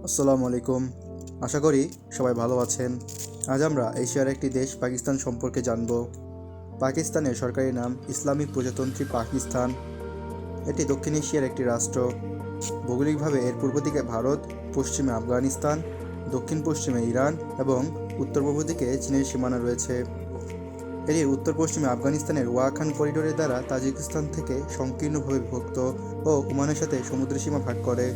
আসসালামু আলাইকুম। আশা করি সবাই ভালো আছেন। আজ আমরা এশিয়ার একটি দেশ পাকিস্তান সম্পর্কে জানব। পাকিস্তানের সরকারি নাম ইসলামিক প্রজাতন্ত্রী পাকিস্তান। এটি দক্ষিণ এশিয়ার একটি রাষ্ট্র। ভৌগোলিকভাবে এর পূর্ব দিকে ভারত, পশ্চিমে আফগানিস্তান, দক্ষিণ পশ্চিমে ইরান এবং উত্তর পূর্ব দিকে চীনের সীমানা রয়েছে। এটি উত্তর পশ্চিমে আফগানিস্তানের ওয়াখান করিডোরের দ্বারা তাজিকিস্তান থেকে সংকীর্ণভাবে বিভক্ত ও ওমানের সাথে সমুদ্র সীমা ভাগ করে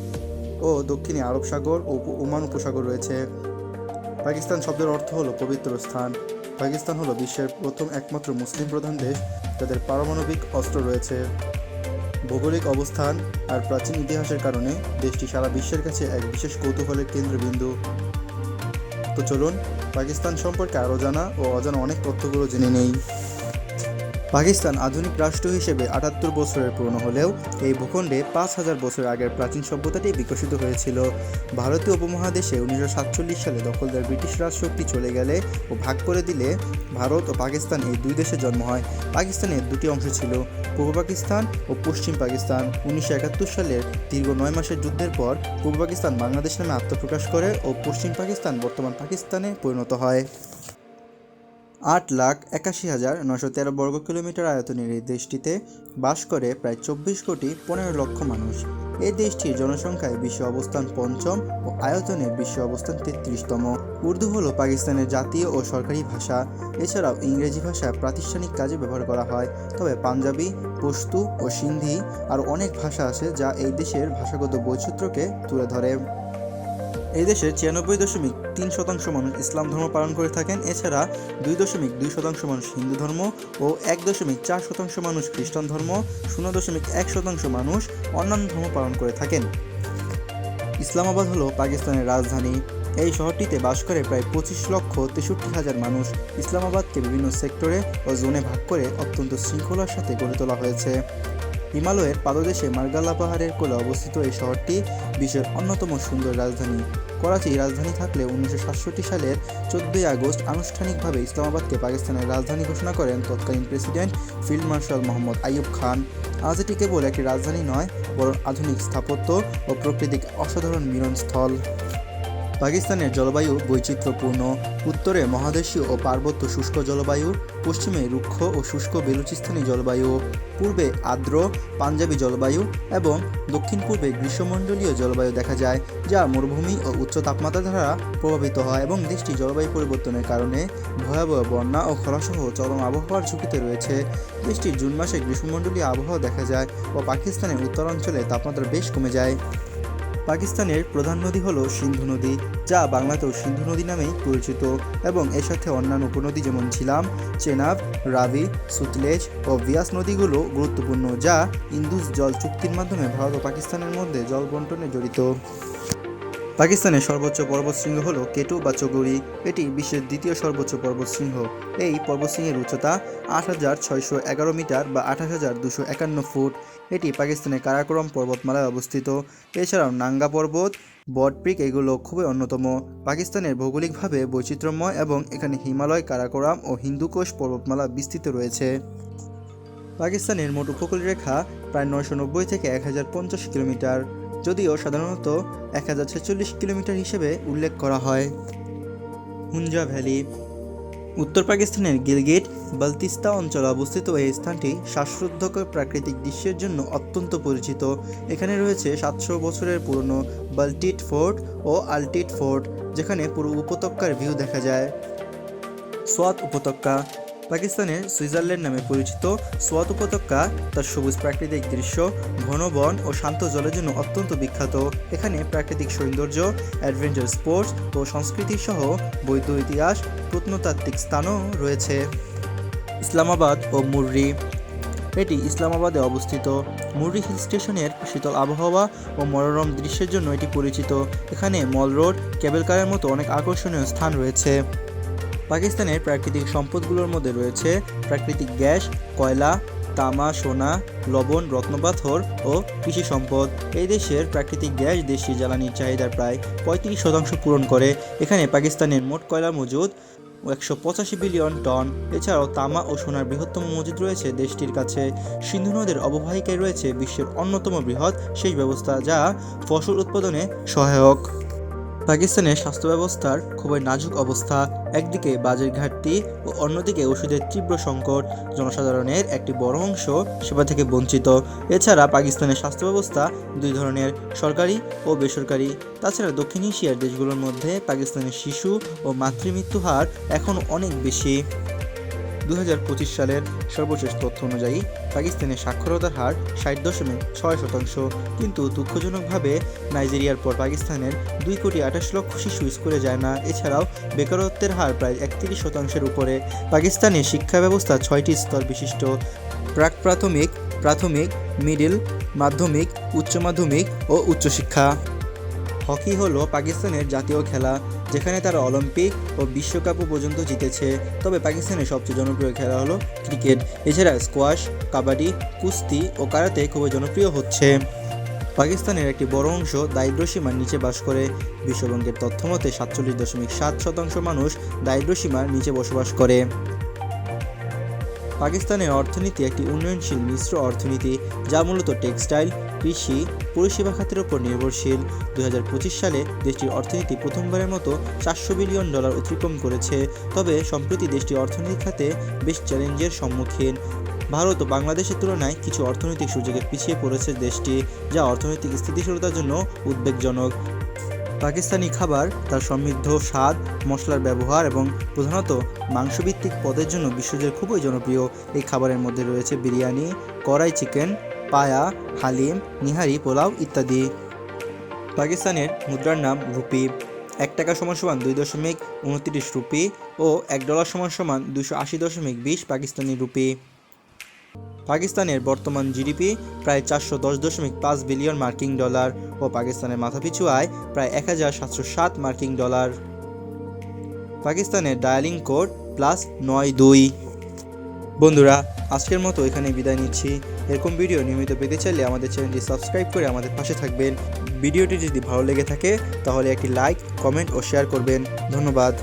ও দক্ষিণে আরব সাগর ও ওমান উপসাগর রয়েছে। পাকিস্তান শব্দের অর্থ হলো পবিত্র স্থান। পাকিস্তান হলো বিশ্বের প্রথম একমাত্র মুসলিম প্রধান দেশ যাদের পারমাণবিক অস্ত্র রয়েছে। ভৌগোলিক অবস্থান আর প্রাচীন ইতিহাসের কারণে দেশটি সারা বিশ্বের কাছে এক বিশেষ কৌতূহলের কেন্দ্রবিন্দু। তো চলুন পাকিস্তান সম্পর্কে আরও জানা ও অজানা অনেক তথ্যগুলো জেনে নেই। পাকিস্তান আধুনিক রাষ্ট্র হিসেবে ৭৮ বছরের পুরনো হলেও এই ভূখণ্ডে ৫,০০০ বছর আগের প্রাচীন সভ্যতাটি বিকশিত হয়েছিল। ভারতীয় উপমহাদেশে ১৯৪৭ সালে দখলদার ব্রিটিশ রাজশক্তি চলে গেলে ও ভাগ করে দিলে ভারত ও পাকিস্তান এই দুই দেশের জন্ম হয়। পাকিস্তানের দুটি অংশ ছিল, পূর্ব পাকিস্তান ও পশ্চিম পাকিস্তান। ১৯৭১ সালের দীর্ঘ ৯ মাসের যুদ্ধের পর পূর্ব পাকিস্তান বাংলাদেশ নামে আত্মপ্রকাশ করে ও পশ্চিম পাকিস্তান বর্তমান পাকিস্তানে পরিণত হয়। ৮,৮১,৯১৩ বর্গ কিলোমিটার আয়তনের এই দেশটিতে বাস করে প্রায় ২৪,১৫,০০,০০০ মানুষ। এই দেশটির জনসংখ্যায় বিশ্বে অবস্থান পঞ্চম ও আয়তনে বিশ্বে অবস্থান ৩৩তম। উর্দু হলো পাকিস্তানের জাতীয় ও সরকারি ভাষা। এছাড়াও ইংরেজি ভাষা প্রাতিষ্ঠানিক কাজে ব্যবহার করা হয়। তবে পাঞ্জাবি, পশতু ও সিন্ধি আর অনেক ভাষা আছে যা এই দেশের ভাষাগত বৈচিত্র্যকে তুলে ধরে। এই দেশের ৯৬.৩% মানুষ ইসলাম ধর্ম পালন করে থাকেন। এছাড়া ২.২% মানুষ হিন্দু ধর্ম ও ১.৪% মানুষ খ্রিস্টান ধর্ম, ০.১% মানুষ অন্যান্য ধর্ম পালন করে থাকেন। ইসলামাবাদ হলো পাকিস্তানের রাজধানী। এই শহরটিতে বাস করে প্রায় ২৫,৬৩,০০০ মানুষ। ইসলামাবাদকে বিভিন্ন সেক্টরে ও জোনে ভাগ করে অত্যন্ত শৃঙ্খলার সাথে গড়ে তোলা হয়েছে। হিমালয়ের পাদদেশে মার্গালা পাহাড়ের কোলে অবস্থিত এই শহরটি বিশ্বের অন্যতম সুন্দর রাজধানী। করাচি রাজধানী থাকলেও ১৯৬৭ সালের ১৪ই আগস্ট আনুষ্ঠানিকভাবে ইসলামাবাদকে পাকিস্তানের রাজধানী ঘোষণা করেন তৎকালীন president field marshal Mohammad Ayub Khan. আজ এটি কেবল একটি রাজধানী নয়, বরং আধুনিক স্থাপত্য ও প্রাকৃতিক অসাধারণ মিলনস্থল। পাকিস্তানের জলবায়ু বৈচিত্র্যপূর্ণ। উত্তরে মহাদেশীয় ও পার্বত্য শুষ্ক জলবায়ু, পশ্চিমে রুক্ষ ও শুষ্ক বেলুচিস্তানি জলবায়ু, পূর্বে আর্দ্র পাঞ্জাবি জলবায়ু এবং দক্ষিণ পূর্বে গ্রীষ্মমণ্ডলীয় জলবায়ু দেখা যায়, যা মরুভূমি ও উচ্চ তাপমাত্রা দ্বারা প্রভাবিত হয় এবং দেশটি জলবায়ু পরিবর্তনের কারণে ভয়াবহ বন্যা ও খরাসহ চরম আবহাওয়ার ঝুঁকিতে রয়েছে। দেশটির জুন মাসে গ্রীষ্মমণ্ডলীয় আবহাওয়া দেখা যায় ও পাকিস্তানের উত্তরাঞ্চলে তাপমাত্রা বেশ কমে যায়। পাকিস্তানের প্রধান নদী হল সিন্ধু নদী, যা বাংলাতেও সিন্ধু নদী নামেই পরিচিত এবং এর সাথে অন্যান্য উপনদী যেমন ঝিলাম, চেনাব, রাবি, সুতলেজ ও বিয়াস নদীগুলো গুরুত্বপূর্ণ, যা ইন্দুস জল চুক্তির মাধ্যমে ভারত ও পাকিস্তানের মধ্যে জল বন্টনে জড়িত। পাকিস্তানের সর্বোচ্চ পর্বতশৃঙ্গ হল কেটু বা চৌগুরি। এটি বিশ্বের দ্বিতীয় সর্বোচ্চ পর্বতশৃঙ্গ। এই পর্বতশৃঙ্গের উচ্চতা ৮,৬১১ মিটার বা ২৮,২৫১ ফুট। এটি পাকিস্তানের কারাকোরাম পর্বতমালায় অবস্থিত। এছাড়াও নাঙ্গা পর্বত, বট পিক এগুলো খুবই অন্যতম। পাকিস্তানের ভৌগোলিকভাবে বৈচিত্র্যময় এবং এখানে হিমালয়, কারাকোরাম ও হিন্দুকুশ পর্বতমালা বিস্তৃত রয়েছে। পাকিস্তানের মোট উপকূলরেখা প্রায় ৯৯০ থেকে ১,০৫০ কিলোমিটার, যদিও সাধারণত ১,০৪৬ কিলোমিটার হিসেবে উল্লেখ করা হয়। হুঞ্জা ভ্যালি। উত্তর পাকিস্তানের গিলগিট বালতিস্তা অঞ্চলে অবস্থিত এই স্থানটি শ্বাসরুদ্ধকর প্রাকৃতিক দৃশ্যের জন্য অত্যন্ত পরিচিত। এখানে রয়েছে ৭০০ বছরের পুরনো বাল্টিট ফোর্ট ও আলটিট ফোর্ট, যেখানে পুরো উপত্যকার ভিউ দেখা যায়। সোয়াত উপত্যকা। পাকিস্তানের সুইজারল্যান্ড নামে পরিচিত সোয়াত উপত্যকা তার সবুজ প্রাকৃতিক দৃশ্য, ঘন বন ও শান্ত জলের জন্য অত্যন্ত বিখ্যাত। এখানে প্রাকৃতিক সৌন্দর্য, অ্যাডভেঞ্চার স্পোর্টস ও সংস্কৃতি সহ বৌদ্ধ ইতিহাস, প্রত্নতাত্ত্বিক স্থানও রয়েছে। ইসলামাবাদ ও মুর্রি। এটি ইসলামাবাদে অবস্থিত। মুর্রি হিল স্টেশনের শীতল আবহাওয়া ও মনোরম দৃশ্যের জন্য এটি পরিচিত। এখানে মল রোড, কেবল কারের মতো অনেক আকর্ষণীয় স্থান রয়েছে। পাকিস্তানের প্রাকৃতিক সম্পদগুলোর মধ্যে রয়েছে প্রাকৃতিক গ্যাস, কয়লা, তামা, সোনা, লবণ, রত্নপাথর ও কৃষি সম্পদ। এই দেশের প্রাকৃতিক গ্যাস দেশীয় জ্বালানির চাহিদার প্রায় ৩৫% পূরণ করে। এখানে পাকিস্তানের মোট কয়লা মজুদ ১৮৫ বিলিয়ন টন। এছাড়াও তামা ও সোনার বৃহত্তম মজুদ রয়েছে দেশটির কাছে। সিন্ধু নদের অববাহিকায় রয়েছে বিশ্বের অন্যতম বৃহৎ সেচ ব্যবস্থা, যা ফসল উৎপাদনে সহায়ক। পাকিস্তানের স্বাস্থ্য ব্যবস্থার খুবই নাজুক অবস্থা। একদিকে বাজেট ঘাটতি ও অন্যদিকে ওষুধের তীব্র সংকট, জনসাধারণের একটি বড় অংশ সেবা থেকে বঞ্চিত। এছাড়া পাকিস্তানের স্বাস্থ্য ব্যবস্থা দুই ধরনের, সরকারি ও বেসরকারি। তাছাড়া দক্ষিণ এশিয়ার দেশগুলোর মধ্যে পাকিস্তানের শিশু ও মাতৃমৃত্যু হার এখনও অনেক বেশি। 2025 সালের সর্বশেষ তথ্য অনুযায়ী পাকিস্তানের সাক্ষরতার হার 60.6%, কিন্তু দুঃখজনকভাবে নাইজেরিয়ার পর পাকিস্তানের 2,28,00,000 শিশু স্কুলে যায় না। এছাড়াও বেকারত্বের হার প্রায় 31%-এর উপরে। পাকিস্তানের শিক্ষা ব্যবস্থা 6টি স্তর বিশিষ্ট: প্রাক-প্রাথমিক, প্রাথমিক, মিডিল, মাধ্যমিক, উচ্চ মাধ্যমিক ও উচ্চশিক্ষা। হকি হলো পাকিস্তানের জাতীয় খেলা, যেখানে তারা অলিম্পিক ও বিশ্বকাপও পর্যন্ত জিতেছে। তবে পাকিস্তানের সবচেয়ে জনপ্রিয় খেলা হলো ক্রিকেট। এছাড়া স্কোয়াশ, কাবাডি, কুস্তি ও কারাতে খুবই জনপ্রিয় হচ্ছে। পাকিস্তানের একটি বড় অংশ দারিদ্র্যসীমার নিচে বাস করে। বিশ্বব্যাংকের তথ্যমতে 47.7% মানুষ দারিদ্র্যসীমার নিচে বসবাস করে। পাকিস্তানের অর্থনীতি একটি উন্নয়নশীল মিশ্র অর্থনীতি, যা মূলত টেক্সটাইল, কৃষি, পরিষেবা খাতের উপর নির্ভরশীল। 2025 সালে দেশটির অর্থনীতি প্রথমবারের মতো $400 বিলিয়ন অতিক্রম করেছে। তবে সম্প্রতি দেশটি অর্থনৈতিক খাতে বেশ চ্যালেঞ্জের সম্মুখীন। ভারত ও বাংলাদেশের তুলনায় কিছু অর্থনৈতিক সুযোগে পিছিয়ে পড়েছে দেশটি, যা অর্থনৈতিক স্থিতিশীলতার জন্য উদ্বেগজনক। পাকিস্তানি খাবার তার সমৃদ্ধ স্বাদ, মশলার ব্যবহার এবং প্রধানত মাংসভিত্তিক পদের জন্য বিশ্বজুড়ে খুবই জনপ্রিয়। এই খাবারের মধ্যে রয়েছে বিরিয়ানি, কড়াই চিকেন, পায়া, হালিম, নিহারি, পোলাও ইত্যাদি। পাকিস্তানের মুদ্রার নাম রুপি। $1 = 2.29 রুপি ও $1 = 280.20 পাকিস্তানি রুপি। পাকিস্তানের বর্তমান জিডিপি প্রায় $410.5 বিলিয়ন মার্কিন ডলার ও পাকিস্তানের মাথাপিছু আয় প্রায় $1,707 মার্কিন ডলার। পাকিস্তানের ডায়ালিং কোড +92। বন্ধুরা, আজকের মতো এখানে বিদায় নিচ্ছি। এরকম ভিডিও নিয়মিত পেতে চাইলে আমাদের চ্যানেলটি সাবস্ক্রাইব করে আমাদের পাশে থাকবেন। ভিডিওটি যদি ভালো লেগে থাকে তাহলে একটি লাইক, কমেন্ট ও শেয়ার করবেন। ধন্যবাদ।